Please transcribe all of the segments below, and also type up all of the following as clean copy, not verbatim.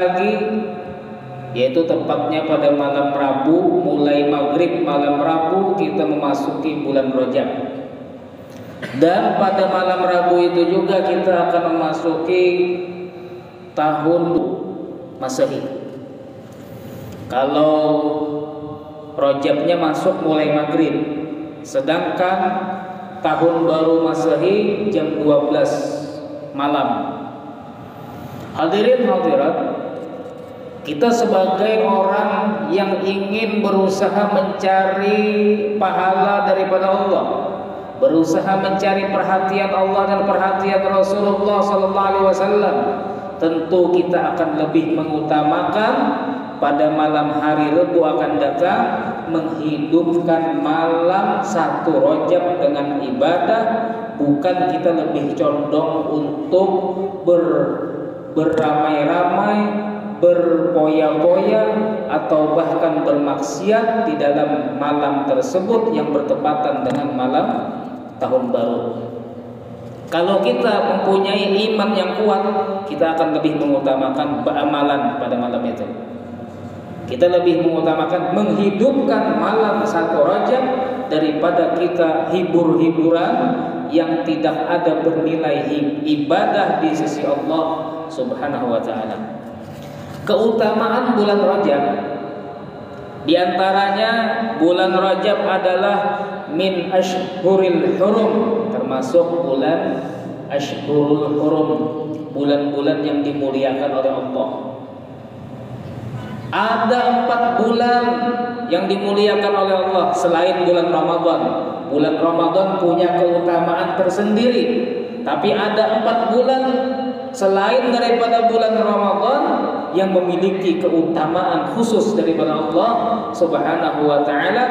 lagi, yaitu tepatnya pada malam Rabu, mulai maghrib malam Rabu kita memasuki bulan Rajab. Dan pada malam Rabu itu juga kita akan memasuki tahun Masehi. Kalau Rajabnya masuk mulai maghrib, sedangkan tahun baru Masehi jam 12 malam. Hadirin hadirat, kita sebagai orang yang ingin berusaha mencari pahala daripada Allah, berusaha mencari perhatian Allah dan perhatian Rasulullah SAW, tentu kita akan lebih mengutamakan pada malam hari Rabu akan datang menghidupkan malam 1 Rajab dengan ibadah, bukan kita lebih condong untuk beramai-ramai, berpoya-poya atau bahkan bermaksiat di dalam malam tersebut yang bertepatan dengan malam tahun baru. Kalau kita mempunyai iman yang kuat, kita akan lebih mengutamakan amalan pada malam itu. Kita lebih mengutamakan menghidupkan malam 1 Rajab daripada kita hibur-hiburan yang tidak ada bernilai ibadah di sisi Allah Subhanahu wa ta'ala. Keutamaan bulan Rajab, di antaranya bulan Rajab adalah min ashhuril hurum, termasuk bulan ashhurul hurum, bulan-bulan yang dimuliakan oleh Allah. Ada 4 bulan yang dimuliakan oleh Allah selain bulan Ramadan. Bulan Ramadan punya keutamaan tersendiri, tapi ada 4 bulan selain daripada bulan Ramadan yang memiliki keutamaan khusus daripada Allah Subhanahu wa ta'ala,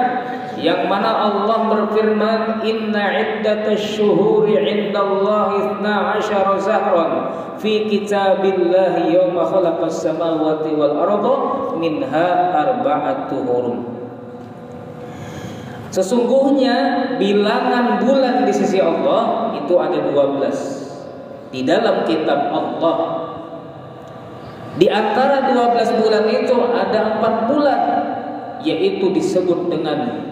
yang mana Allah berfirman, inna iddatasy syuhuri 'indallahi 12 syahran fi kitabillahi yawma khalaqas samawati wal arda minha arba'atu hurum. Sesungguhnya bilangan bulan di sisi Allah itu ada 12 di dalam kitab Allah. Di antara 12 bulan itu ada 4 bulan, yaitu disebut dengan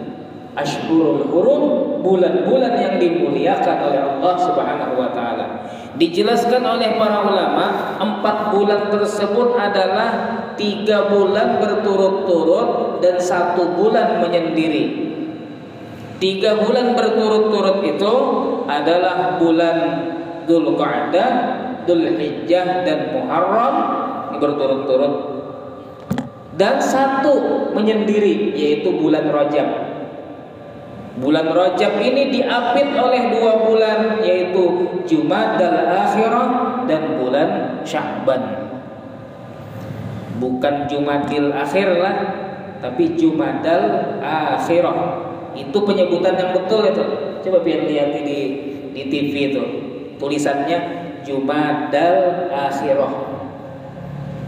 Ashhurul Hurum, bulan-bulan yang dimuliakan oleh Allah Subhanahu wa ta'ala. Dijelaskan oleh para ulama, 4 bulan tersebut adalah 3 bulan berturut-turut dan 1 bulan menyendiri. 3 bulan berturut-turut itu adalah bulan Dzulqa'dah, Dzulhijjah dan Muharram, ini berturut-turut. Dan 1 menyendiri, yaitu bulan Rajab. Bulan Rajab ini diapit oleh 2 bulan, yaitu Jumadal Akhirah dan bulan Sya'ban. Bukan Jumadil Akhir lah, tapi Jumadal Akhirah. Itu penyebutan yang betul itu. Coba biar lihat di TV itu. Tulisannya Jumadal Akhirah.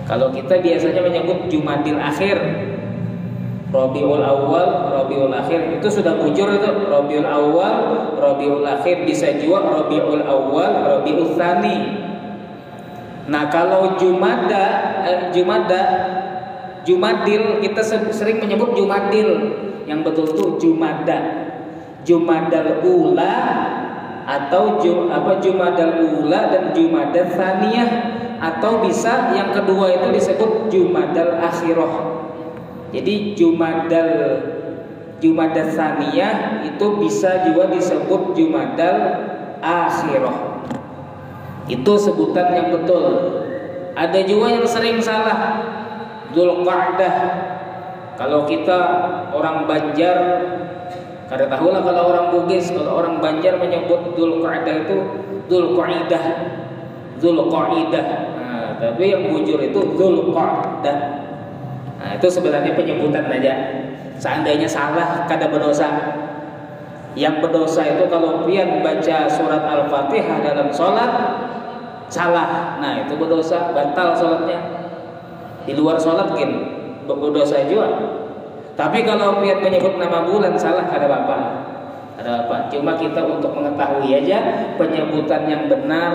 Kalau kita biasanya menyebut Jumadil Akhir, Rabiul Awal, Rabiul Akhir, itu sudah bujur itu. Rabiul Awal, Rabiul Akhir, bisa juga Rabiul Awal, Rabiul Tsani. Nah, kalau Jumadil, kita sering menyebut Jumadil. Yang betul itu Jumadal Ula atau Jumadal Ula dan Jumadal Tsaniyah, atau bisa yang kedua itu disebut Jumadal Akhirah. Jadi Jumadal Tsaniyah itu bisa juga disebut Jumadal Akhirah. Itu sebutan yang betul. Ada juga yang sering salah, Dzulqa'dah. Kalau kita orang Banjar, kada tahulah kalau orang Bugis, kalau orang Banjar menyebut Dzulqa'dah itu Dzulqa'idah. Nah, tapi yang bujur itu Dzulqa'dah. Nah, itu sebenarnya penyebutan aja. Seandainya salah, kada berdosa. Yang berdosa itu kalau pian baca surat Al-Fatihah dalam sholat salah, nah itu berdosa, batal sholatnya. Di luar sholat mungkin berdosa juga. Tapi kalau pian menyebut nama bulan salah, kada apa-apa. Cuma kita untuk mengetahui aja penyebutan yang benar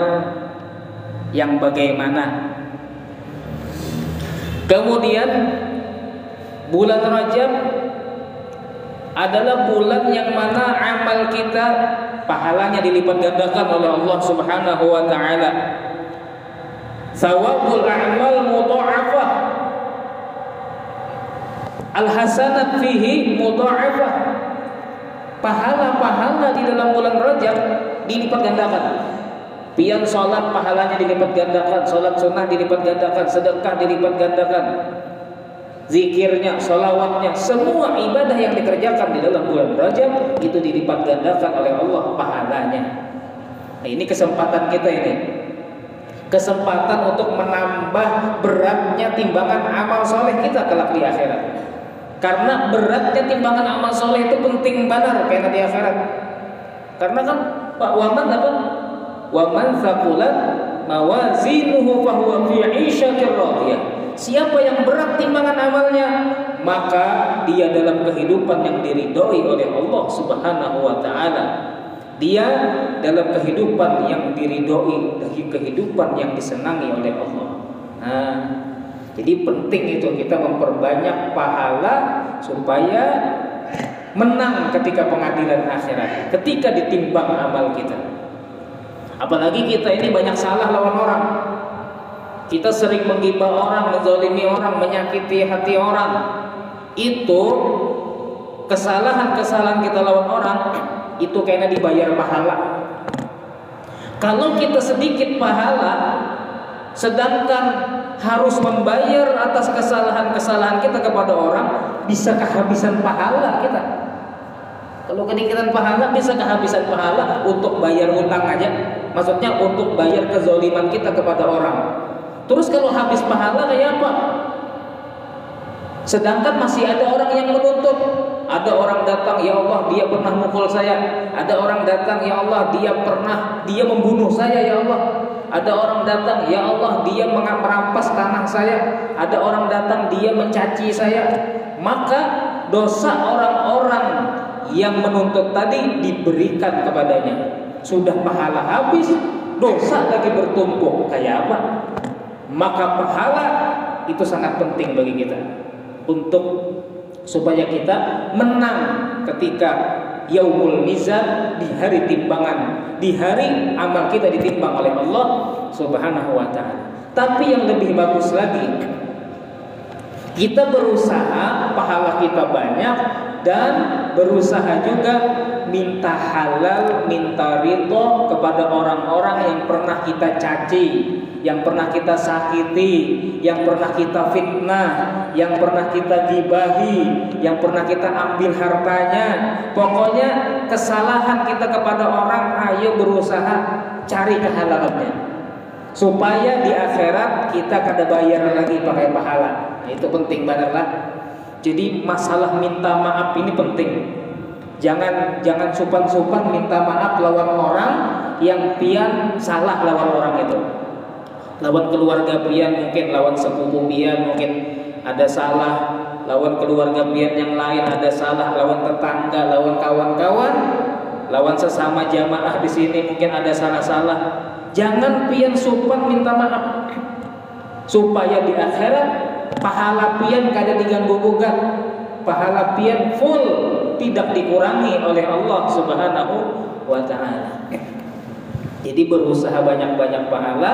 yang bagaimana. Kemudian bulan Rajab adalah bulan yang mana amal kita pahalanya dilipat gandakan oleh Allah Subhanahu wa taala. Thawabul a'mal mudha'afah. Al-hasanat fihi mudha'afah. Pahala-pahala di dalam bulan Rajab dilipat gandakan. Pian salat pahalanya dilipat gandakan, salat sunnah dilipat gandakan, sedekah dilipat gandakan. Zikirnya, sholawatnya, semua ibadah yang dikerjakan di dalam bulan Rajab itu dilipat gandakan oleh Allah pahalanya. Nah, ini kesempatan kita ini, kesempatan untuk menambah beratnya timbangan amal soleh kita kelak di akhirat. Karena beratnya timbangan amal soleh itu penting benar karena di akhirat. Karena kan Pak Waman apa? Waman thaqulat mawazinuhu fahuwa fi 'ishatir radiyah. Siapa yang berat timbangan amalnya, maka dia dalam kehidupan yang diridhoi oleh Allah Subhanahu wa taala. Dia dalam kehidupan yang diridhoi, dari kehidupan yang disenangi oleh Allah. Nah, jadi penting itu kita memperbanyak pahala supaya menang ketika pengadilan akhirat, ketika ditimbang amal kita. Apalagi kita ini banyak salah lawan orang. Kita sering menggibah orang, menzalimi orang, menyakiti hati orang. Itu kesalahan-kesalahan kita lawan orang, itu kayaknya dibayar pahala. Kalau kita sedikit pahala, sedangkan harus membayar atas kesalahan-kesalahan kita kepada orang, bisa kehabisan pahala kita. Kalau kedikitan pahala, bisa kehabisan pahala untuk bayar utang aja. Maksudnya untuk bayar kezaliman kita kepada orang. Terus kalau habis pahala kayak apa? Sedangkan masih ada orang yang menuntut. Ada orang datang, ya Allah dia pernah mukul saya. Ada orang datang, ya Allah dia membunuh saya, ya Allah. Ada orang datang, ya Allah dia merampas tanah saya. Ada orang datang, dia mencaci saya. Maka dosa orang-orang yang menuntut tadi diberikan kepadanya. Sudah pahala habis, dosa lagi bertumpuk. Kayak apa? Maka pahala itu sangat penting bagi kita untuk supaya kita menang ketika yaumul mizan, di hari timbangan, di hari amal kita ditimbang oleh Allah Subhanahu wa taala. Tapi yang lebih bagus lagi, kita berusaha pahala kita banyak dan berusaha juga minta halal, minta ridho kepada orang-orang yang pernah kita caci, yang pernah kita sakiti, yang pernah kita fitnah, yang pernah kita gibahi, yang pernah kita ambil hartanya. Pokoknya kesalahan kita kepada orang, ayo berusaha cari kehalalannya, supaya di akhirat kita kada bayar lagi pakai pahala. Itu penting banget lah. Jadi masalah minta maaf ini penting. Jangan supan-supan minta maaf lawan orang yang pian salah lawan orang itu. Lawan keluarga pian mungkin, lawan sepupu pian mungkin ada salah, lawan keluarga pian yang lain ada salah, lawan tetangga, lawan kawan-kawan, lawan sesama jamaah di sini mungkin ada salah-salah. Jangan pian supan minta maaf, supaya di akhirat pahala pian kada diganggu gugat, pahala pian full, tidak dikurangi oleh Allah Subhanahu wa taala. Jadi berusaha banyak-banyak pahala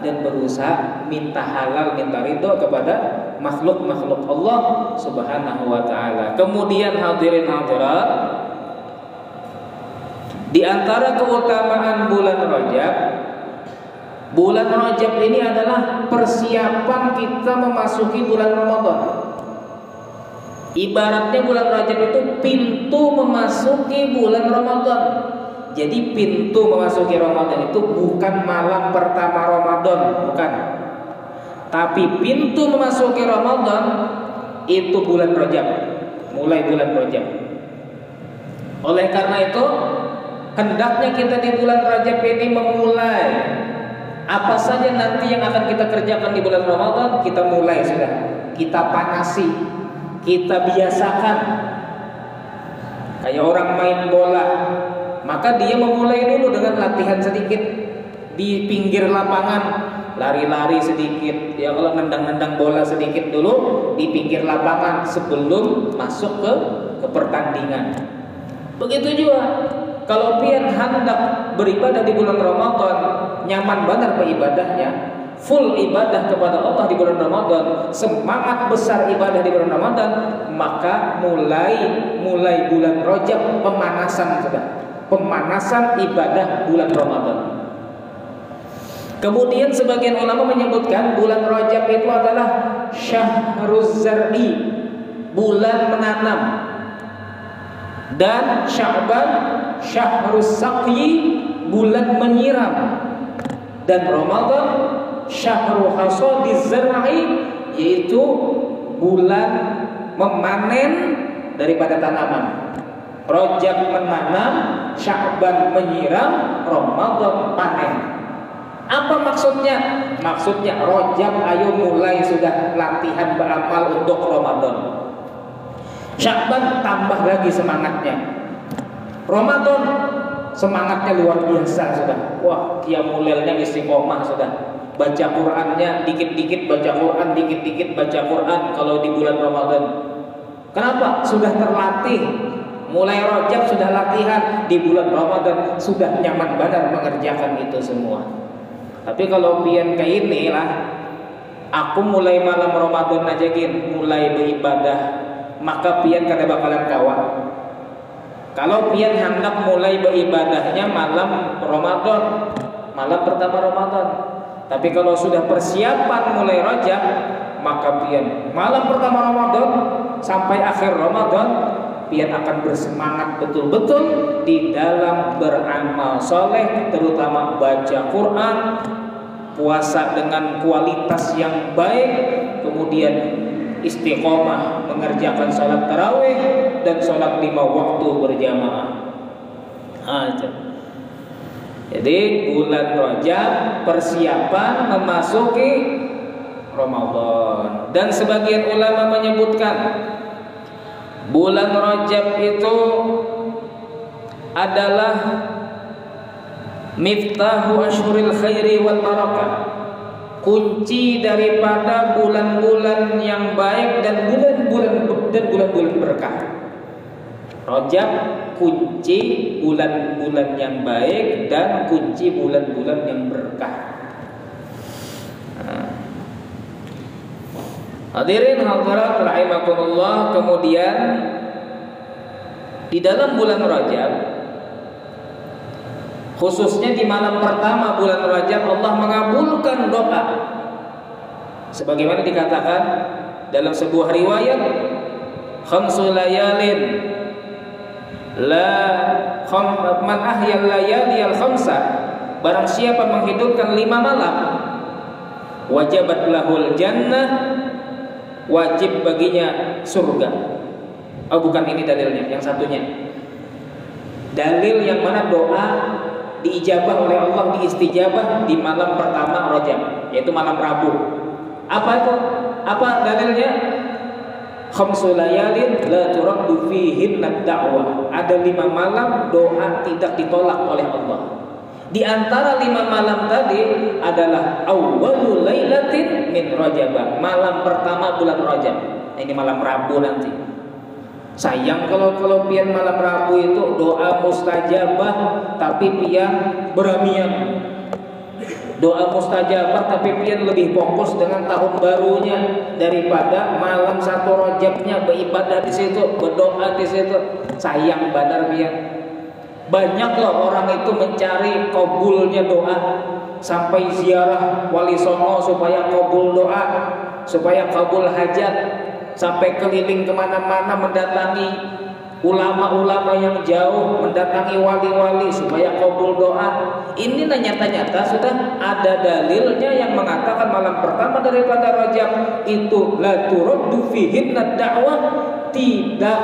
dan berusaha minta halal, minta ridho kepada makhluk-makhluk Allah Subhanahu wa taala. Kemudian hadirin hadirat, di antara keutamaan bulan Rajab, bulan Rajab ini adalah persiapan kita memasuki bulan Ramadan. Ibaratnya bulan Rajab itu pintu memasuki bulan Ramadan. Jadi pintu memasuki Ramadan itu bukan malam pertama Ramadan, bukan. Tapi pintu memasuki Ramadan itu bulan Rajab, mulai bulan Rajab. Oleh karena itu, hendaknya kita di bulan Rajab ini memulai apa saja nanti yang akan kita kerjakan di bulan Ramadan, kita mulai sudah. Kita panasi, kita biasakan. Kayak orang main bola, maka dia memulai dulu dengan latihan sedikit di pinggir lapangan, lari-lari sedikit, ya kalau nendang-nendang bola sedikit dulu di pinggir lapangan sebelum masuk ke pertandingan. Begitu juga kalau pian hendak beribadah di bulan Ramadan, nyaman benar beribadahnya, full ibadah kepada Allah di bulan Ramadan, semangat besar ibadah di bulan Ramadan, maka mulai bulan Rajab pemanasan sudah. Pemanasan ibadah bulan Ramadan. Kemudian sebagian ulama menyebutkan bulan Rajab itu adalah syahruz zar'i, bulan menanam. Dan Sya'ban syahrus saqyi, bulan menyiram. Dan Ramadan syahrul hasadiz zar'i, yaitu bulan memanen daripada tanaman. Rajab menanam, Sya'ban menyiram, Ramadan panen. Apa maksudnya? Maksudnya Rajab ayo mulai sudah latihan beramal untuk Ramadan. Sya'ban tambah lagi semangatnya. Ramadan semangatnya luar biasa sudah. Wah, qiyamul lailnya istiqomah sudah. Baca Qur'annya dikit-dikit baca Qur'an, dikit-dikit baca Qur'an kalau di bulan Ramadan. Kenapa? Sudah terlatih. Mulai Rajab sudah latihan, di bulan Ramadan sudah nyaman badan mengerjakan itu semua. Tapi kalau pian kayak ini lah, aku mulai malam Ramadan aja gin, mulai beribadah, maka pian kada bakalan kawan. Kalau pian hendak mulai beribadahnya malam Ramadan, malam pertama Ramadan. Tapi kalau sudah persiapan mulai Rajab, maka pian malam pertama Ramadan sampai akhir Ramadan, pian akan bersemangat betul-betul di dalam beramal soleh, terutama baca Quran, puasa dengan kualitas yang baik, kemudian istiqomah mengerjakan sholat tarawih dan sholat 5 waktu berjamaah. Jadi bulan Rajab persiapan memasuki Ramadan. Dan sebagian ulama menyebutkan bulan Rajab itu adalah miftahu asyhuril khairi wal barakah, kunci daripada bulan-bulan yang baik dan bulan-bulan berkah. Rajab kunci bulan-bulan yang baik dan kunci bulan-bulan yang berkah. Hadirin hadirat rahimakumullah, kemudian di dalam bulan Rajab, khususnya di malam pertama bulan Rajab, Allah mengabulkan doa. Sebagaimana dikatakan dalam sebuah riwayat, khamsul layalin man ahyal layali al khamsa, barang siapa menghidupkan 5 malam, wajabat lahul jannah, wajib baginya surga. Oh, bukan ini dalilnya, yang satunya. Dalil yang mana doa diijabah oleh Allah, diistijabah di malam pertama Rajab, yaitu malam Rabu. Apa itu? Apa dalilnya? Khamsul layalin la turaddu fihinna da'wah. Ada 5 malam doa tidak ditolak oleh Allah. Di antara 5 malam tadi adalah awwalul lailatin min Rajab, malam pertama bulan Rajab. Ini malam Rabu nanti. Sayang kalau pian malam Rabu itu doa mustajabah tapi pian beramian. Doa mustajabah tapi pian lebih fokus dengan tahun barunya daripada malam 1 Rajabnya beribadah di situ, berdoa di situ. Sayang benar pian. Banyak loh orang itu mencari kabulnya doa, sampai ziarah wali songo supaya kabul doa, supaya kabul hajat, sampai keliling kemana-mana mendatangi ulama-ulama yang jauh, mendatangi wali-wali supaya kabul doa. Ini nyata-nyata sudah ada dalilnya yang mengatakan malam pertama daripada Rajab itu la turaddu fihinna da'wah, tidak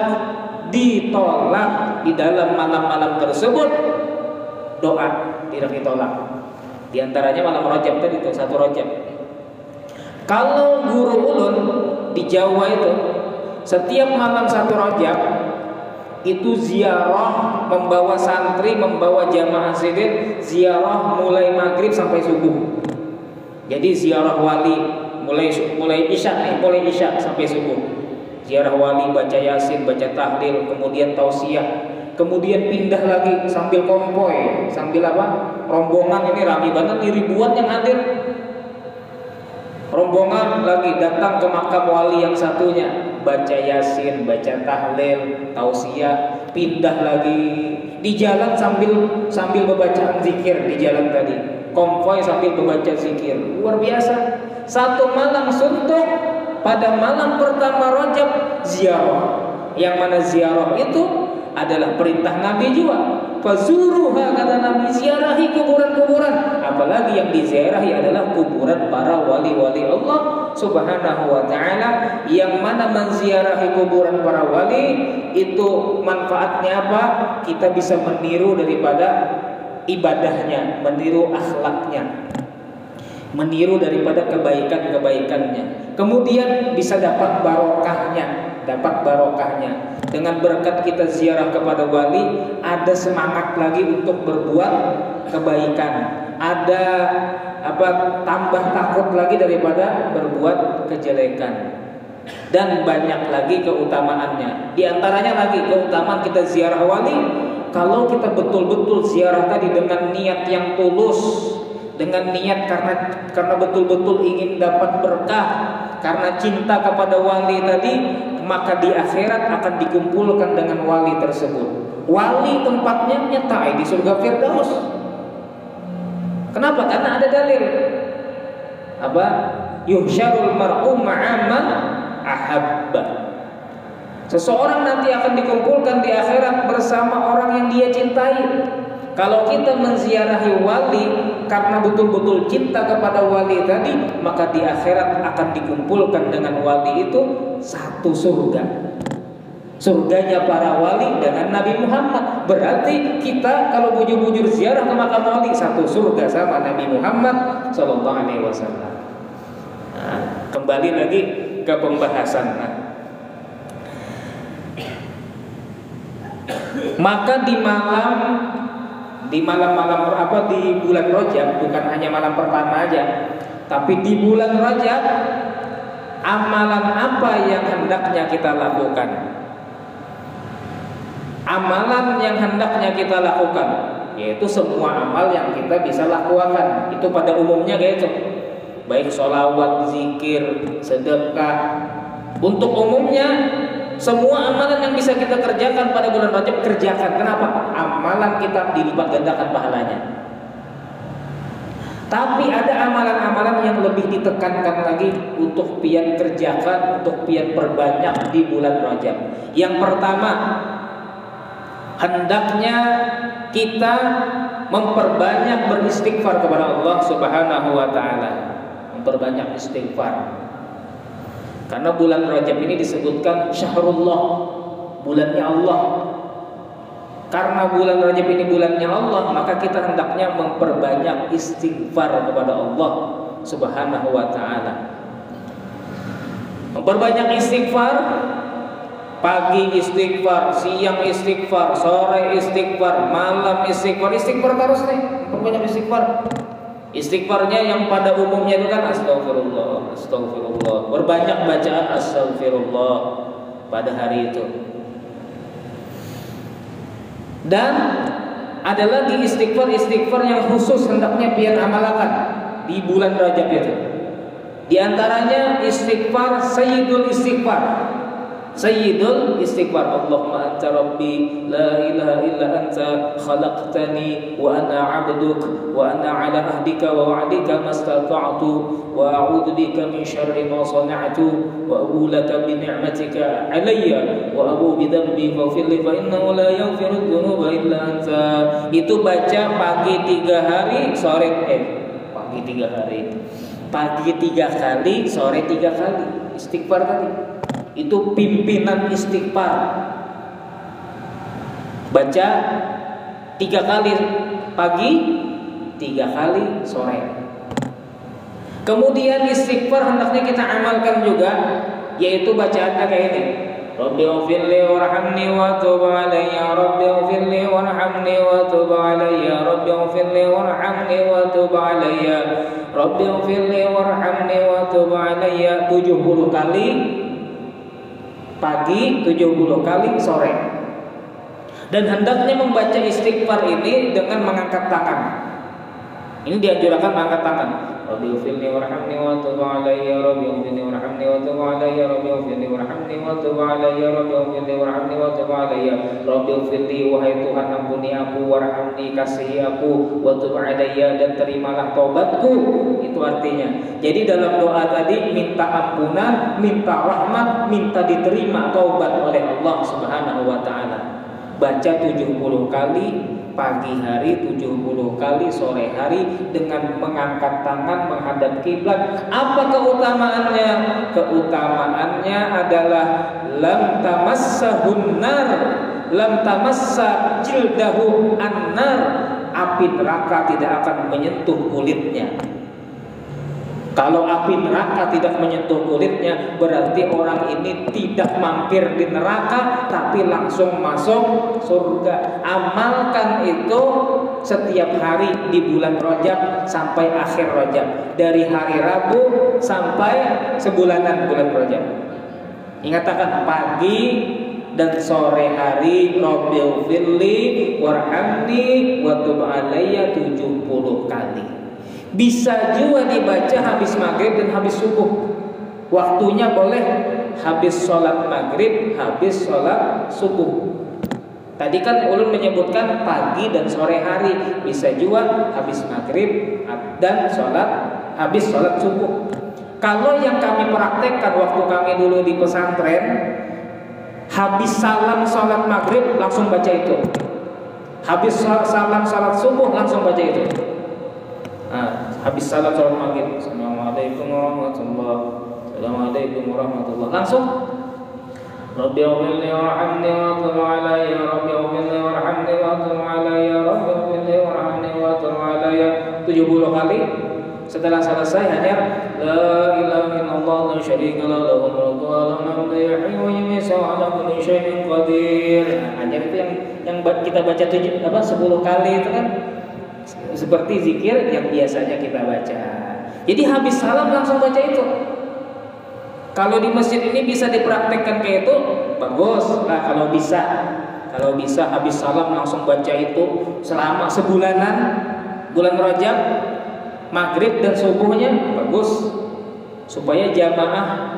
ditolak di dalam malam-malam tersebut doa, tidak ditolak. Di antaranya malam Rajab tadi itu 1 Rajab. Kalau guru ulun di Jawa itu setiap malam 1 Rajab itu ziarah, membawa santri, membawa jamaah sidin, ziarah mulai maghrib sampai subuh. Jadi ziarah wali mulai isya sampai subuh. Ziarah wali, baca yasin, baca tahlil, kemudian tausiah, kemudian pindah lagi sambil konvoy, sambil rombongan. Ini ramai banget, ribuan yang hadir. Rombongan lagi datang ke makam wali yang satunya, baca yasin, baca tahlil, tausiah, pindah lagi di jalan sambil bacaan zikir di jalan tadi. Konvoy sambil membaca zikir. Luar biasa. Satu malam suntuk pada malam pertama Rajab ziarah. Yang mana ziarah itu adalah perintah Nabi juga. Fazuruha, kata Nabi, ziarahi kuburan-kuburan. Apalagi yang diziarahi adalah kuburan para wali-wali Allah Subhanahu wa ta'ala. Yang mana menziarahi kuburan para wali itu manfaatnya apa? Kita bisa meniru daripada ibadahnya, meniru akhlaknya, meniru daripada kebaikan-kebaikannya. Kemudian bisa dapat barokahnya. Dengan berkat kita ziarah kepada wali, ada semangat lagi untuk berbuat kebaikan. Ada tambah takut lagi daripada berbuat kejelekan. Dan banyak lagi keutamaannya. Di antaranya lagi keutamaan kita ziarah wali, kalau kita betul-betul ziarah tadi dengan niat yang tulus, dengan niat karena betul-betul ingin dapat berkah, karena cinta kepada wali tadi, maka di akhirat akan dikumpulkan dengan wali tersebut. Wali tempatnya nyata di surga Firdaus. Kenapa? Karena ada dalil. Yuhsyarul mar'u ma'aman ahabba. Seseorang nanti akan dikumpulkan di akhirat bersama orang yang dia cintai. Kalau kita menziarahi wali karena betul-betul cinta kepada wali tadi, maka di akhirat akan dikumpulkan dengan wali itu satu surga. Surganya para wali dengan Nabi Muhammad. Berarti kita kalau bujur-bujur ziarah ke makam wali, satu surga sama Nabi Muhammad sallallahu alaihi wasallam. Kembali lagi ke pembahasan. Maka di bulan Rajab, bukan hanya malam pertama aja, tapi di bulan Rajab, amalan apa yang hendaknya kita lakukan? Amalan yang hendaknya kita lakukan yaitu semua amal yang kita bisa lakukan. Itu pada umumnya gitu. Baik sholawat, zikir, sedekah. Untuk umumnya semua amalan yang bisa kita kerjakan pada bulan Rajab, kerjakan. Kenapa? Amalan kita dilipat gandakan pahalanya. Tapi ada amalan-amalan yang lebih ditekankan lagi untuk pian kerjakan, untuk pian perbanyak di bulan Rajab. Yang pertama, hendaknya kita memperbanyak beristighfar kepada Allah Subhanahu wa ta'ala. Memperbanyak istighfar. Karena bulan Rajab ini disebutkan syahrullah, bulannya Allah. Karena bulan Rajab ini bulannya Allah, maka kita hendaknya memperbanyak istighfar kepada Allah Subhanahu wa ta'ala. Memperbanyak istighfar, pagi istighfar, siang istighfar, sore istighfar, malam istighfar. Istighfar terus nih, memperbanyak istighfar. Istighfarnya yang pada umumnya itu kan astagfirullah, astagfirullah. Berbanyak bacaan astagfirullah pada hari itu. Dan ada lagi istighfar yang khusus hendaknya pian amalkan di bulan Rajab itu. Di antaranya istighfar sayyidul istighfar. Sayyidul istighfar. Allahumma anta rabbi la ilaha illa anta khalaqtani wa ana 'abduk wa ana 'ala ahdika wa wa'dika mastata'tu wa a'udzu bika min syarri ma sana'tu wa abu laka bi ni'matika 'alayya wa abu bi dhanbi faghfir li fa innahu la yaghfiru dzunuba illa anta. Itu baca pagi 3 hari, sore pagi 3 hari. Pagi 3 kali, sore 3 kali. Istighfar tadi. Itu pimpinan istighfar. Baca 3 kali pagi, 3 kali sore. Kemudian istighfar hendaknya kita amalkan juga, yaitu bacaannya kayak ini. Rabbi ighfirli warhamni wa tub alayya. Rabbi ighfirli warhamni wa tub alayya. Rabbi ighfirli warhamni wa tub alayya. Rabbi ighfirli warhamni wa tub alayya. 70 kali pagi, 70 kali sore. Dan hendaknya membaca istighfar ini dengan mengangkat tangan. Ini dianjurkan mengangkat tangan. Rabbi ighfirli warhamni wa tub alayya. Rabbi ighfirli warhamni wa tub alayya. Rabbi ighfirli warhamni wa tub alayya. Rabbi ighfirli warhamni wa tub alayya. Rabbi ighfirli, wahai Tuhan, ampuni aku, warhamni, kasihi aku, wa tub alayya, dan terimalah taubatku. Itu artinya. Jadi dalam doa tadi minta ampunan, minta rahmat, minta diterima taubat oleh Allah Subhanahu wa taala. Baca 70 kali pagi hari, 70 kali sore hari dengan mengangkat tangan menghadap kiblat. Apa keutamaannya? Keutamaannya adalah lam tamassahun nar, lam tamassa jildahu annar. Api neraka tidak akan menyentuh kulitnya. Kalau api neraka tidak menyentuh kulitnya, berarti orang ini tidak mampir di neraka, tapi langsung masuk surga. Amalkan itu setiap hari di bulan Rajab sampai akhir Rajab, dari hari Rabu sampai sebulanan bulan Rajab. Ingatkan pagi dan sore hari, Rabbighfirli warhamni wa tub alayya 70 kali. Bisa juga dibaca habis maghrib dan habis subuh. Waktunya boleh habis sholat maghrib, habis sholat subuh. Tadi kan ulun menyebutkan pagi dan sore hari. Bisa juga habis maghrib dan habis sholat subuh. Kalau yang kami praktekkan waktu kami dulu di pesantren, habis salam sholat maghrib langsung baca itu. Habis salam sholat subuh langsung baca itu. Habis salam sholat maghrib, Assalamualaikum warahmatullahi, Assalamualaikum warahmatullahi, langsung Rabbi ighfirli warhamni wa tub alayya. Rabbi ighfirli warhamni wa tub alayya. Rabbi ighfirli warhamni wa tub alayya 70 kali. Setelah selesai hanya la ilaha illallah la syarika lahu lahul mulku wa lahul hamdu yuhyi wa yumiitu wa ala kulli syai'in qadir. Hanya itu yang kita baca 10 kali itu kan seperti zikir yang biasanya kita baca. Jadi habis salam langsung baca itu. Kalau di masjid ini bisa dipraktekkan kayak itu, bagus. Nah, kalau bisa habis salam langsung baca itu selama sebulanan, bulan Rajab, maghrib dan subuhnya, bagus. Supaya jamaah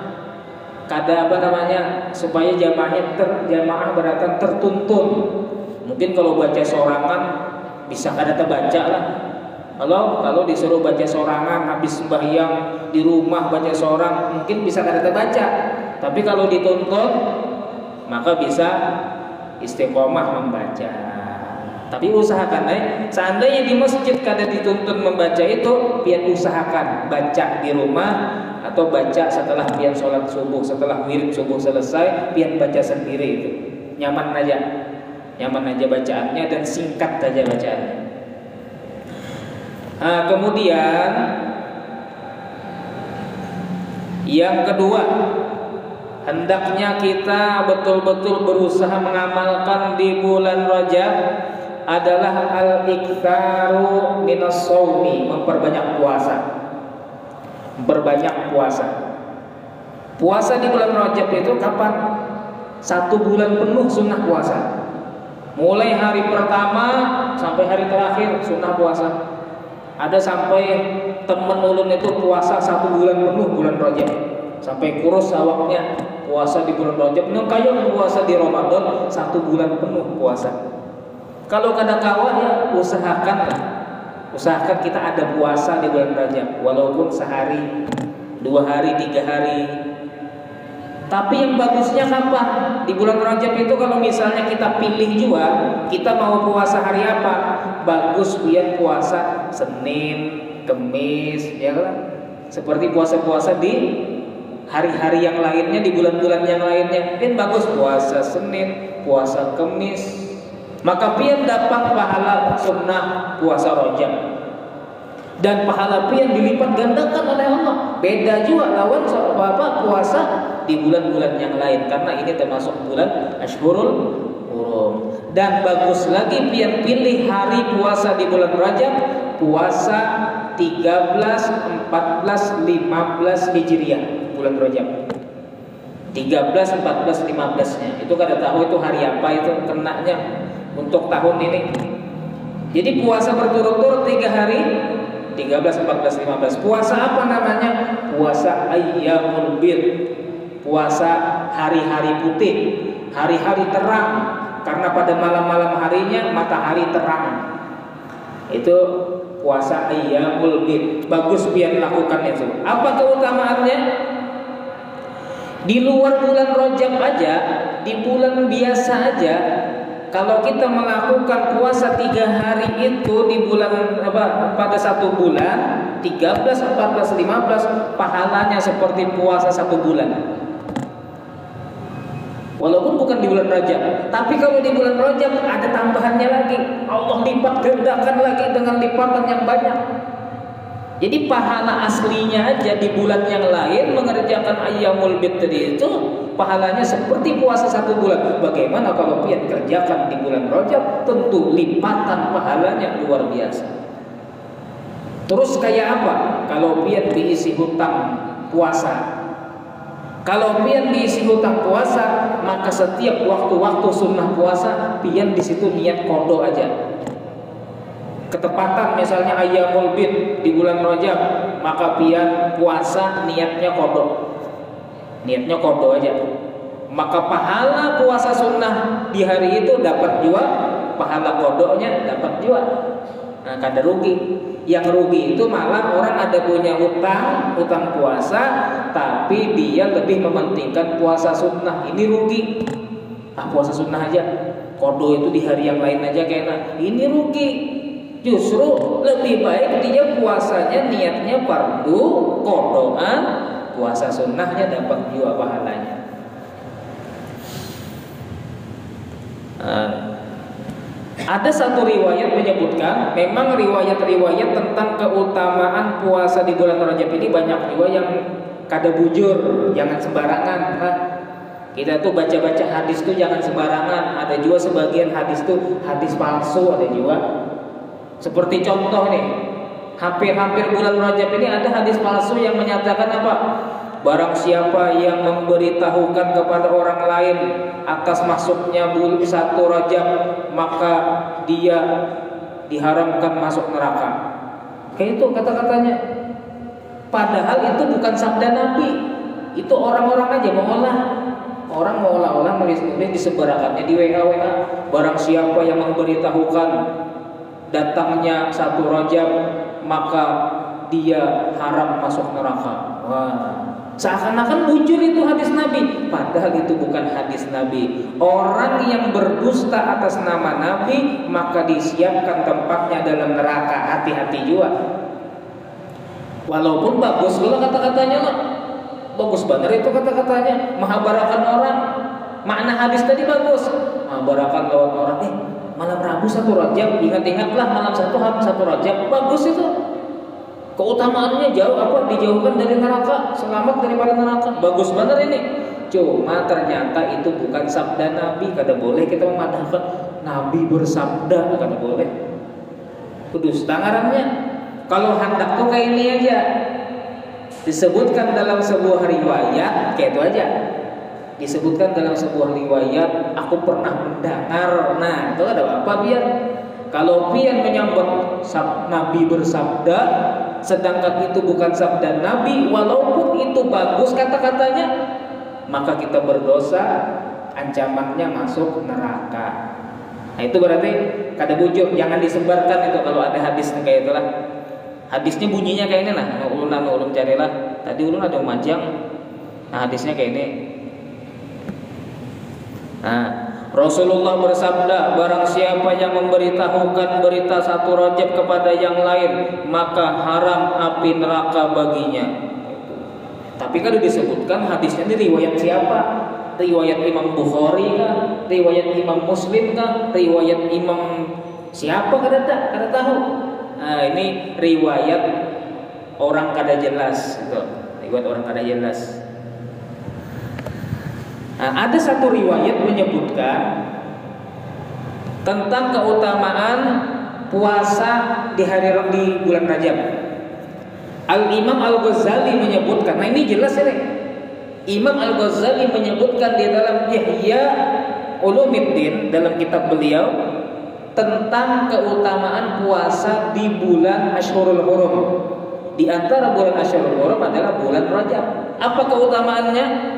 supaya jamaah beratan tertuntun. Mungkin kalau baca sorangan bisa kada terbaca lah. Kalau disuruh baca sorangan habis sembahyang di rumah baca sorang mungkin bisa kada terbaca. Tapi kalau dituntun maka bisa istiqomah membaca. Tapi usahakan seandainya di masjid kada dituntun membaca itu, pian usahakan baca di rumah atau baca setelah pian sholat subuh, setelah wirid subuh selesai pian baca sendiri itu. Nyaman aja bacaannya dan singkat saja bacaannya. Kemudian yang kedua, hendaknya kita betul-betul berusaha mengamalkan di bulan Rajab adalah al-iktsaru minas shaumi, memperbanyak puasa. Puasa di bulan Rajab itu kapan? 1 bulan penuh sunnah puasa. Mulai hari pertama sampai hari terakhir sunnah puasa. Ada sampai temen ulun itu puasa 1 bulan penuh bulan Rajab, sampai kurus awaknya puasa di bulan Rajab. Kayak puasa di Ramadan 1 bulan penuh puasa. Kalau kada kawan ya usahakan kita ada puasa di bulan Rajab, walaupun sehari, 2 hari, 3 hari. Tapi yang bagusnya kapan? Di bulan Rajab itu kalau misalnya kita pilih juga, kita mau puasa hari apa? Bagus biar puasa Senin, Kemis, ya kan? Seperti puasa-puasa di hari-hari yang lainnya, di bulan-bulan yang lainnya. Kan bagus puasa Senin, puasa Kemis. Maka pian dapat pahala sunnah puasa Rajab. Dan pahala pian dilipat gandakan oleh Allah. Beda juga lawan puasa di bulan-bulan yang lain, karena ini termasuk bulan Ashhurul Hurum. Dan bagus lagi pian pilih hari puasa di bulan Rajab, puasa 13, 14, 15 Hijriah bulan Rajab. 13, 14, 15-nya. Itu kada tahu itu hari apa itu kenanya untuk tahun ini. Jadi puasa berturut-turut 3 hari, 13, 14, 15. Puasa apa namanya? Puasa Ayyamul Bid. Puasa hari-hari putih, hari-hari terang. Karena pada malam-malam harinya matahari terang. Itu puasa Ayyamul Bid. Bagus pian lakukan itu. Apa keutamaannya? Di luar bulan Rajab aja, di bulan biasa aja, kalau kita melakukan puasa 3 hari itu di bulan pada 1 bulan, 13, 14, 15, pahalanya seperti puasa 1 bulan. Walaupun bukan di bulan Rajab, tapi kalau di bulan Rajab ada tambahannya lagi. Allah lipat gandakan lagi dengan lipatan yang banyak. Jadi pahala aslinya aja di bulan yang lain mengerjakan Ayyamul Bid tadi itu pahalanya seperti puasa 1 bulan. Bagaimana kalau pian kerjakan di bulan Rajab? Tentu lipatan pahalanya luar biasa. Terus kayak apa? Kalau pian diisi hutang puasa. Kalau pian diisi hutang puasa, maka setiap waktu-waktu sunnah puasa pian di situ niat qada aja. Ketepatan misalnya Ayyamul Bid di bulan Rajab, maka pian puasa niatnya qada. Niatnya qada aja. Maka pahala puasa sunnah di hari itu dapat juga, pahala qadanya dapat juga. Nah, kada rugi. Yang rugi itu malah orang ada punya hutang puasa, tapi dia lebih mementingkan puasa sunnah. Ini rugi. Puasa sunnah aja. Qada itu di hari yang lain aja kayaknya. Ini rugi. Justru lebih baik dia puasanya niatnya fardu qadaan, puasa sunnahnya dapat juga pahalanya. Ada satu riwayat menyebutkan, memang riwayat-riwayat tentang keutamaan puasa di bulan Rajab ini banyak juga yang kada bujur, jangan sembarangan. Kita tuh baca-baca hadis tuh jangan sembarangan. Ada juga sebagian hadis tuh hadis palsu, ada juga. Seperti contoh nih, hampir-hampir bulan Rajab ini ada hadis palsu yang menyatakan apa? Barang siapa yang memberitahukan kepada orang lain atas masuknya bulan 1 Rajab, maka dia diharamkan masuk neraka. Kayak itu kata-katanya. Padahal itu bukan sabda Nabi. Itu orang-orang aja mengolah. Orang mau olah-olah nulis-nulis disebarkannya di WA. Barang siapa yang memberitahukan datangnya 1 Rajab, maka dia haram masuk neraka. Wah, seakan-akan bujur itu hadis Nabi. Padahal itu bukan hadis Nabi. Orang yang berdusta atas nama Nabi, maka disiapkan tempatnya dalam neraka. Hati-hati juga. Walaupun bagus kalau kata-katanya lah, bagus banget itu kata-katanya, mahabarakan orang. Makna hadis tadi bagus, mahabarakan lawan orang. Malam Rabu 1 Rajab, ingat-ingatlah malam 1 Rajab, bagus itu. Keutamaannya jauh apa? Dijauhkan dari neraka, selamat daripada neraka. Bagus benar ini. Cuma ternyata itu bukan sabda Nabi. Kada boleh kita memadahkan Nabi bersabda, kada boleh. Kudusta ngarannya. Kalau hendak tuh kayak ini aja. Disebutkan dalam sebuah riwayat, kayak itu aja. Disebutkan dalam sebuah riwayat, aku pernah mendengar. Nah, itu ada apa biar? Kalau pian menyambut Nabi bersabda, sedangkan itu bukan sabda Nabi, walaupun itu bagus kata-katanya, maka kita berdosa, ancamannya masuk neraka. Nah, itu berarti kada bujur, jangan disebarkan itu kalau ada hadisnya kayak itulah. Hadisnya bunyinya kayak ini lah, ulun carilah. Tadi ulun ada majang. Nah, hadisnya kayak ini. Nah, Rasulullah bersabda, barang siapa yang memberitahukan berita 1 Rajab kepada yang lain, maka haram api neraka baginya. Tapi kalau disebutkan hadisnya ini riwayat siapa? Riwayat Imam Bukhari kah? Riwayat Imam Muslim kah? Riwayat Imam siapa kada tahu. Nah, ini riwayat orang kada jelas itu. Riwayat orang kada jelas. Nah, ada satu riwayat menyebutkan tentang keutamaan puasa di bulan Rajab. Al-Imam Al-Ghazali menyebutkan, nah ini jelas ini. Imam Al-Ghazali menyebutkan di dalam Ihya Ulumuddin dalam kitab beliau tentang keutamaan puasa di bulan Ashhurul Hurum. Di antara bulan Ashhurul Hurum adalah bulan Rajab. Apa keutamaannya?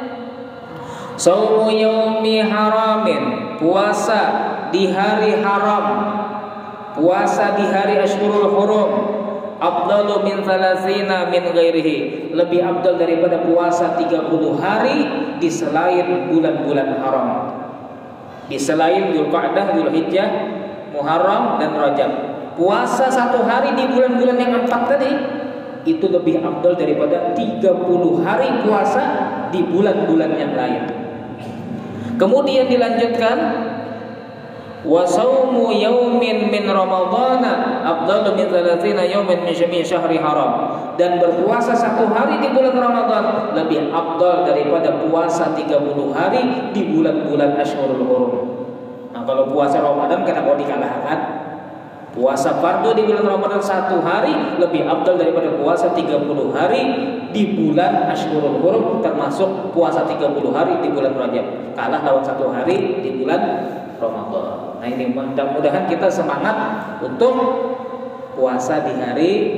Shaumu yaumi haramin, puasa di hari haram, puasa di hari Ashhurul Hurum, afdalu min thalathina min ghairihi, lebih afdal daripada puasa 30 hari di selain bulan-bulan haram, di selain Dzulqa'dah, Dzulhijjah, Muharram dan Rajab. Puasa satu hari di bulan-bulan yang 4 tadi itu lebih afdal daripada 30 hari puasa di bulan-bulan yang lain. Kemudian dilanjutkan, wa shaumu yaumin min ramadhana afdalu min 30 yaumin min jami' syahri haram, dan berpuasa satu hari di bulan Ramadan lebih afdal daripada puasa 30 hari di bulan-bulan Ashhurul Hurum. Nah, kalau puasa Ramadan kenapa dikalahkan? Puasa fardu di bulan Ramadan satu hari lebih afdal daripada puasa 30 hari di bulan Ashhurul Hurum, termasuk puasa 30 hari di bulan Rajab. Kalah lawan satu hari di bulan Ramadan. Nah, ini mudah-mudahan kita semangat untuk puasa di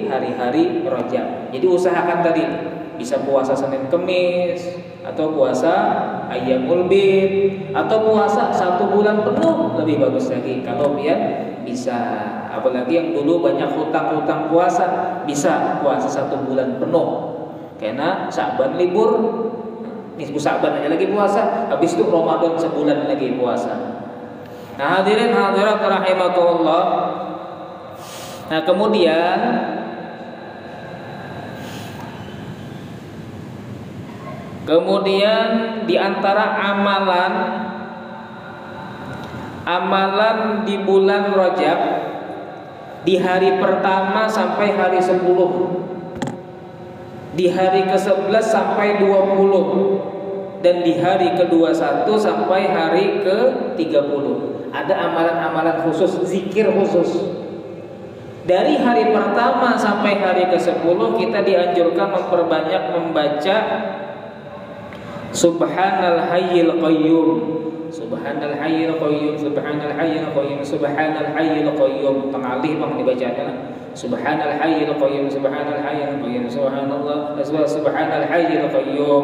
hari-hari Rajab. Jadi usahakan tadi bisa puasa Senin Kemis, atau puasa Ayyamul Bid, atau puasa 1 bulan penuh, lebih bagus lagi kalau bisa. Apalagi yang dulu banyak hutang-hutang puasa, bisa puasa 1 bulan penuh. Karena Sya'ban libur, nisfu Sya'ban aja lagi puasa, habis itu Ramadan sebulan lagi puasa. Nah, hadirin hadirat rahimakumullah. Nah, kemudian di antara amalan di bulan Rajab, di hari pertama sampai hari 10, di hari ke-11 sampai 20, dan di hari ke-21 sampai hari ke-30 ada amalan-amalan khusus, zikir khusus. Dari hari pertama sampai hari ke-10 kita dianjurkan memperbanyak membaca Subhanal Hayyil Qayyum, Subhanal Hayyil Qayyum, Subhanal Hayyil Qayyum, Subhanal Hayyil Qayyum. Pengalih bang dibacanya Subhanal Hayyil Qayyum, Subhanal Hayyil Qayyum, Subhanallah, Subhanal Hayyil Qayyum.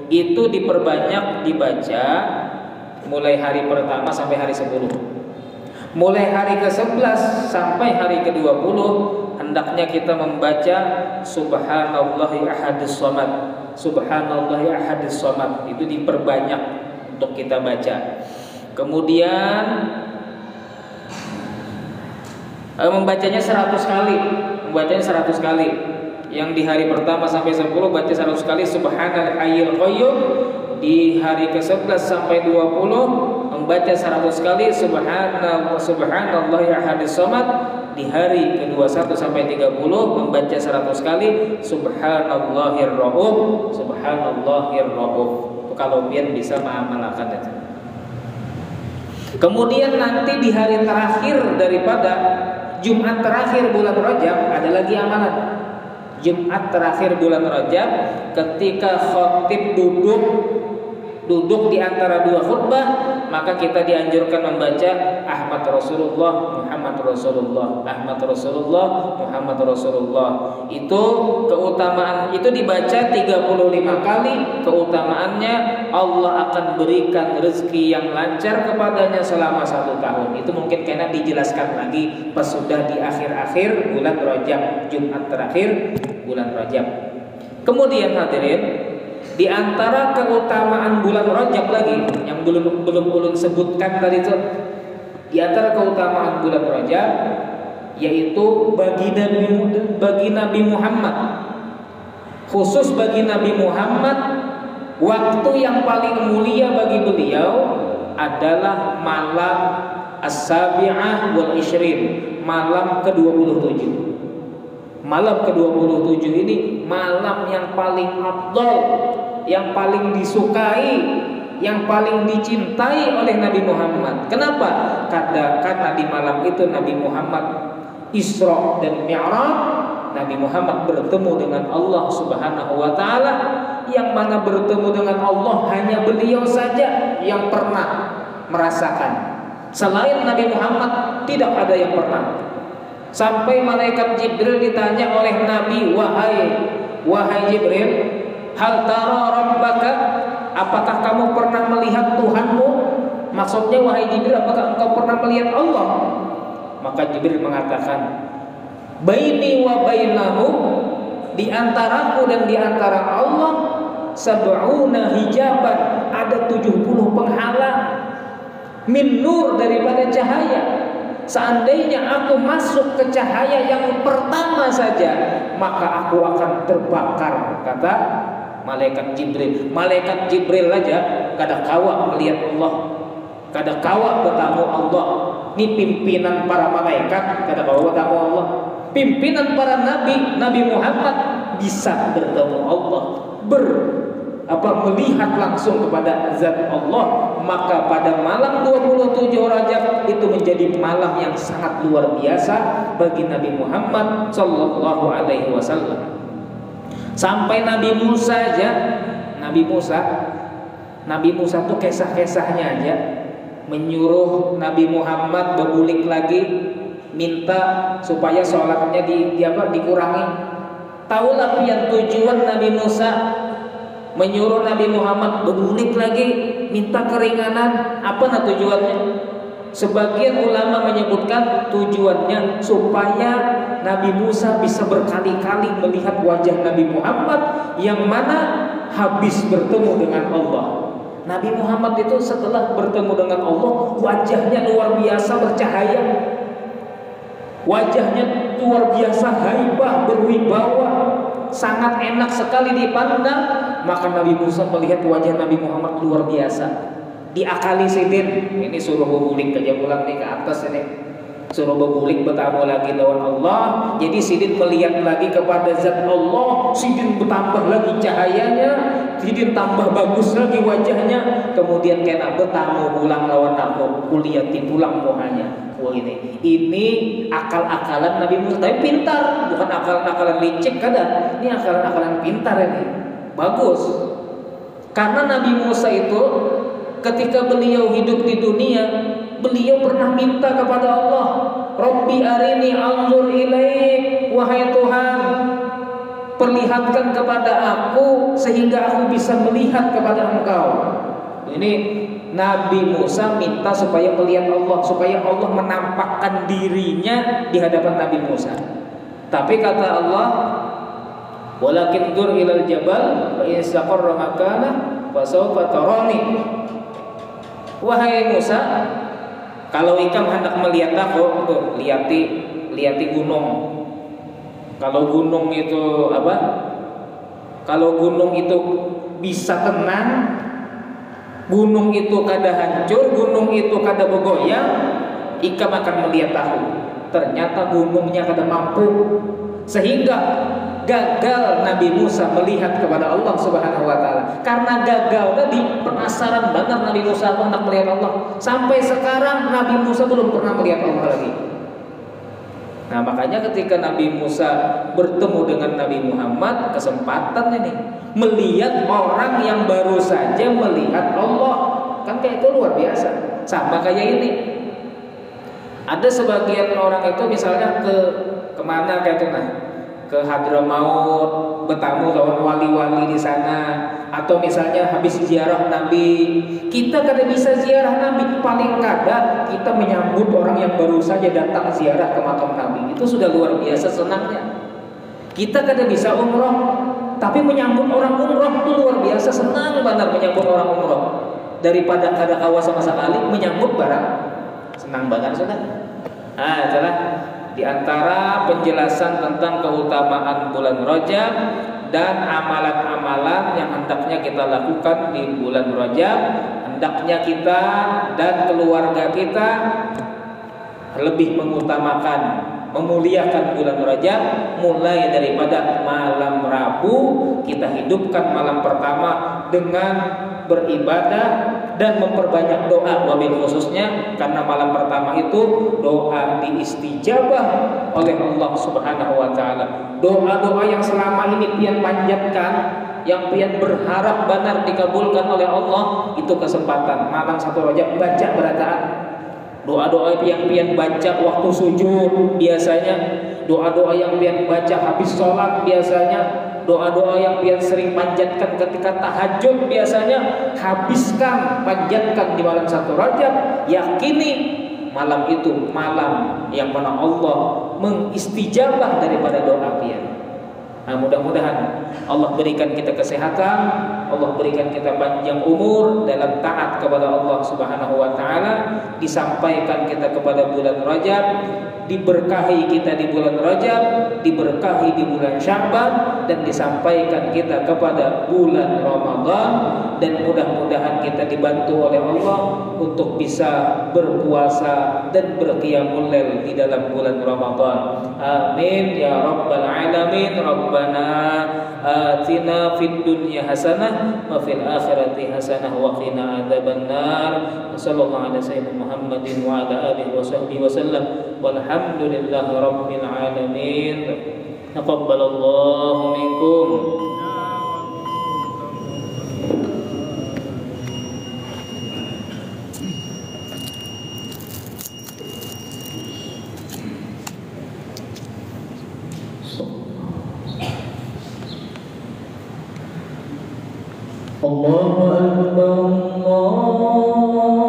Itu diperbanyak dibaca mulai hari pertama sampai hari 10. Mulai hari ke-11 sampai hari ke-20 hendaknya kita membaca Subhanallahi Ahadus Samad, Subhanallahi Ahadus Samad. Itu diperbanyak untuk kita baca. Kemudian membacanya 100 kali. Membacanya 100 kali. Yang di hari pertama sampai 10 baca 100 kali Subhanal Hayyil Qayyum. Di hari ke-11 sampai 20 membaca 100 kali Subhanallahi Ahadus Samad. Di hari ke-21 sampai 30 membaca 100 kali Subhanallahir Rauf, Subhanallahir Rauf. Kalau pian bisa mengamalkan itu. Kemudian nanti di hari terakhir daripada Jumat terakhir bulan Rajab ada lagi amalan. Jumat terakhir bulan Rajab ketika khatib duduk di antara dua khutbah, maka kita dianjurkan membaca Ahmad Rasulullah, Muhammad Rasulullah, Ahmad Rasulullah, Muhammad Rasulullah. Itu keutamaan, itu dibaca 35 kali. Keutamaannya Allah akan berikan rezeki yang lancar kepadanya selama 1 tahun. Itu mungkin karena dijelaskan lagi pas sudah di akhir-akhir bulan Rajab, Jumat terakhir bulan Rajab. Kemudian hadirin, di antara keutamaan bulan Rajab lagi yang belum ulun sebutkan tadi itu, di antara keutamaan bulan Rajab yaitu bagi Nabi Muhammad, khusus bagi Nabi Muhammad, waktu yang paling mulia bagi beliau adalah malam As-Sabi'ah wal Ishrin, malam ke-27. Malam ke-27 ini malam yang paling afdal, yang paling disukai yang paling dicintai oleh Nabi Muhammad. Kenapa? Karena di malam itu Nabi Muhammad Isra dan Mi'raj, Nabi Muhammad bertemu dengan Allah Subhanahu wa taala, yang mana bertemu dengan Allah hanya beliau saja yang pernah merasakan. Selain Nabi Muhammad tidak ada yang pernah. Sampai malaikat Jibril ditanya oleh Nabi, wahai Jibril, hal tara rabbaka, apakah kamu pernah melihat Tuhanmu? Maksudnya, wahai Jibril, apakah engkau pernah melihat Allah? Maka Jibril mengatakan, baini wa bainahu, di antaraku dan di antara Allah, sab'una hijaban, ada 70 penghalang, min nur, daripada cahaya. Seandainya aku masuk ke cahaya yang pertama saja, maka aku akan terbakar, kata malaikat Jibril. Malaikat Jibril aja kada kawa melihat Allah, kada kawa bertamu Allah. Ini pimpinan para malaikat kada kawa bertamu Allah. Pimpinan para Nabi Muhammad bisa bertemu Allah, melihat langsung kepada zat Allah. Maka pada malam 27 Rajab itu menjadi malam yang sangat luar biasa bagi Nabi Muhammad sallallahu alaihi wasallam. Sampai Nabi Musa aja, Nabi Musa tuh kisah-kisahnya aja menyuruh Nabi Muhammad berbulik lagi, minta supaya sholatnya dikurangi. Taulah yang tujuan Nabi Musa menyuruh Nabi Muhammad berbulik lagi, minta keringanan. Apa tujuannya? Sebagian ulama menyebutkan tujuannya supaya Nabi Musa bisa berkali-kali melihat wajah Nabi Muhammad yang mana habis bertemu dengan Allah. Nabi Muhammad itu setelah bertemu dengan Allah, wajahnya luar biasa bercahaya, wajahnya luar biasa haibah, berwibawa, sangat enak sekali dipandang. Maka Nabi Musa melihat wajah Nabi Muhammad luar biasa. Diakali sidin, ini suruh berbulik aja pulang nih ke atas ini, suruh berbulik bertamu lagi lawan Allah. Jadi sidin melihat lagi kepada zat Allah, sidin bertambah lagi cahayanya, sidin tambah bagus lagi wajahnya. Kemudian kena bertamu pulang lawan aku, kuliah pulang muhanya. Wah, ini akal-akalan Nabi Musa, tapi pintar, bukan akal-akalan licik kada. Ini akal-akalan pintar ini, bagus. Karena Nabi Musa itu ketika beliau hidup di dunia, beliau pernah minta kepada Allah, Rabbi arini anzur ilaik, wahai Tuhan, perlihatkan kepada aku sehingga aku bisa melihat kepada Engkau. Ini Nabi Musa minta supaya melihat Allah, supaya Allah menampakkan dirinya di hadapan Nabi Musa. Tapi kata Allah, walakin dur ilal jabal fa in istaqarra makana fa sawfa tarani. Wahai Musa, kalau engkau hendak melihat aku, lihati gunung. Kalau gunung itu Kalau gunung itu bisa tenang, gunung itu kada hancur, gunung itu kada bergoyang, ikam akan melihat aku. Ternyata gunungnya kada mampu, sehingga gagal Nabi Musa melihat kepada Allah Subhanahu wa taala. Karena gagal tadi, penasaran banget Nabi Musa hendak melihat Allah. Sampai sekarang Nabi Musa belum pernah melihat Allah lagi. Nah, makanya ketika Nabi Musa bertemu dengan Nabi Muhammad, kesempatan ini melihat orang yang baru saja melihat Allah. Kan kayak itu luar biasa. Sama kayak ini. Ada sebagian orang itu misalnya kemana kayak itu, ke Hadramaut, bertamu lawan wali-wali di sana, atau misalnya habis ziarah Nabi. Kita kada bisa ziarah Nabi, paling kada kita menyambut orang yang baru saja datang ziarah ke makam Nabi. Itu sudah luar biasa senangnya. Kita kada bisa umroh, tapi menyambut orang umroh itu luar biasa senang banget menyambut orang umroh. Daripada kada kawas sama sekali menyambut barang, senang banget sudah. Itulah di antara penjelasan tentang keutamaan bulan Rajab dan amalan-amalan yang hendaknya kita lakukan di bulan Rajab. Hendaknya kita dan keluarga kita lebih mengutamakan, memuliakan bulan Rajab. Mulai daripada malam Rabu, kita hidupkan malam pertama dengan beribadah dan memperbanyak doa, wabil khususnya karena malam pertama itu doa diistijabah oleh Allah Subhanahu wa taala. Doa-doa yang selama ini pian panjatkan, yang pian berharap benar dikabulkan oleh Allah, itu kesempatan malam 1 Rajab baca berataan. Doa-doa yang pian baca waktu sujud biasanya, doa-doa yang pian baca habis sholat biasanya, doa-doa yang pian sering panjatkan ketika tahajud biasanya, habiskan, panjatkan di malam 1 Rajab. Yakini malam itu malam yang mana Allah mengistijabah daripada doa pian. Nah, mudah-mudahan Allah berikan kita kesehatan, Allah berikan kita panjang umur dalam taat kepada Allah Subhanahu wa taala, disampaikan kita kepada bulan Rajab, diberkahi kita di bulan Rajab, diberkahi di bulan Sya'ban, dan disampaikan kita kepada bulan Ramadan, dan mudah-mudahan kita dibantu oleh Allah untuk bisa berpuasa dan berqiyamul lail di dalam bulan Ramadan. Amin ya rabbal alamin. Rabbana atina fid dunya hasanah wa fil akhirati hasanah wa qina adzabannar. Sallallahu alaihi wasallam Muhammadin wa ala alihi wa sahbihi wasallam. Walhamdulillahi rabbil alamin. Taqabbalallahu minkum. Allahu Akbar, Allah